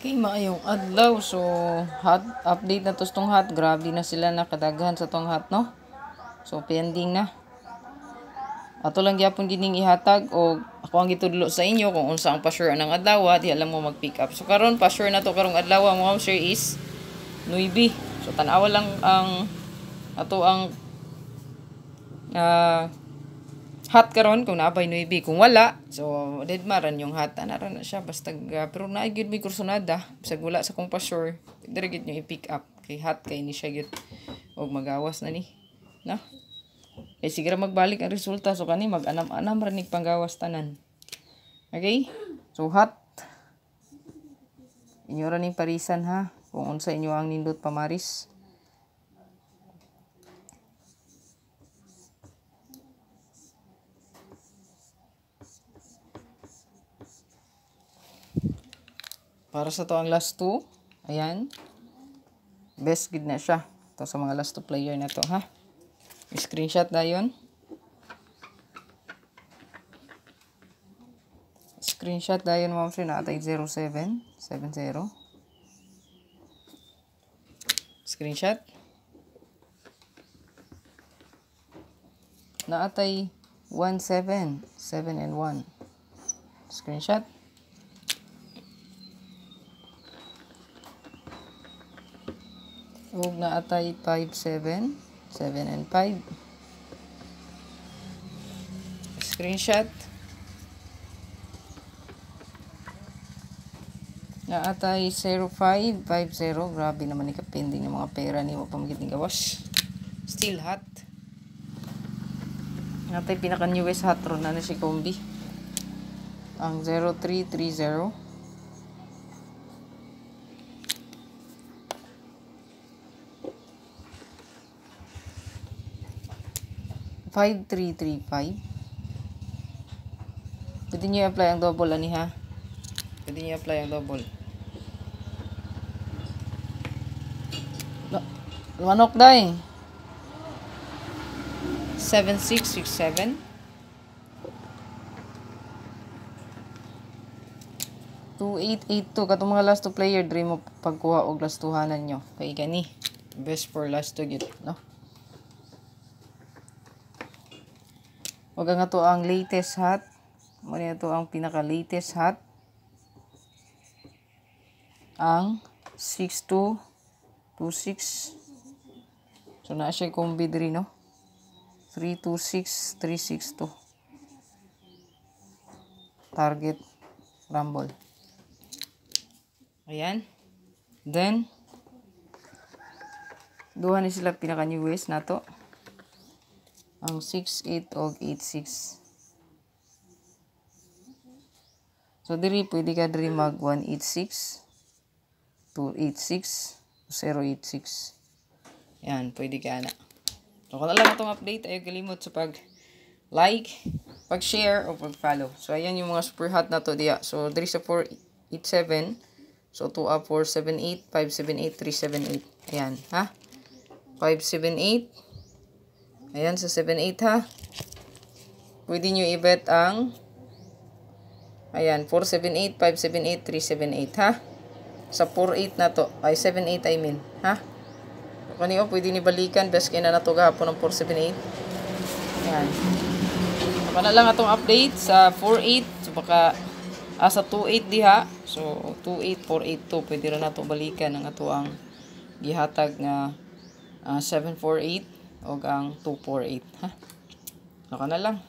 Okay, maayong adlaw. So, hot update na to sa tong hot. Grabe na sila nakadaghan sa tong hot, no? So, pending na. Ato lang gyapon gining ihatag o ako ang gitudlo sa inyo kung unsa ang pa-sure ng adlaw, di alam mo mag-pick up. So, karon pa-sure na to karong adlaw mo sure is 9. So, tan-awa lang ang ato ang hot karon kung naabay 9. Kung wala, so dead maran yung hot. Anaran na siya basta pero naay gyud may kursunada. Bisag wala sa kong pa-sure, dire gyud nyo i-pick up kay hot kay ni siya gyud og magawas na ni. Na? Eh siguro magbalik ang resulta so kani mag-anam-anam ra ni panggawas tanan. Okay? So hot. Inyo ra ning parisan ha kung unsa inyo ang nindot pamaris. Para sa to ang last 2, ayan. Best gid na siya. To sa mga last 2 player na to ha. Screenshot na yun. Screenshot na yun mga friend. Naatay 0770. Screenshot. Naatay 17, 7 and 1. Screenshot. Huwag na atay 5, 7. 7 and 5. Screenshot. Na atay 05, 50. Grabe naman ni kapending ng mga pera ni wapang magiting gawas. Still hot. Natay pinaka newest hot ron na si Kombi. Ang 0330. 5335. Pwede nyo i-apply ang double ani ha. Pwede nyo i-apply ang double. Manok day. 7667. 2882 katong mga last 2 player dream mo pagkuha og last 2hanan nyo. Kay gani. Best for last 2 gyud, no? Huwag nga to ang latest hot. Muna ito ang pinaka-latest hot. Ang 6226. So, na siya kombi diri, no? 326362. Target rumble. Ayan. Then, duha ni sila pinaka-newest na to. Ang 68 o 86. So, diri, pwede ka diri mag 186, 286, 086. Yan, pwede ka na. So, kung alam itong update, ayaw kalimot sa pag-like, pag-share, o pag-follow. So, ayan yung mga super hot na to diya. So, diri sa 487. So, 2 up 478, 578, 378. Ayan, ha? 578. Ayan, sa 7-8 ha. Pwede nyo i-bet ang ayan, 478, 578, 378 ha. Sa 48 na to. Ay, 78 I mean. Ha? Kaniyo, pwede ni balikan. Best kaya na to gahapon ng 478. Ayan. Baka na lang atong update sa 48. So, baka sa 28 diha. So, 28482. Pwede rin na to balikan ang ato ang gihatag nga 748. O ang 248 ha. Naka na lang.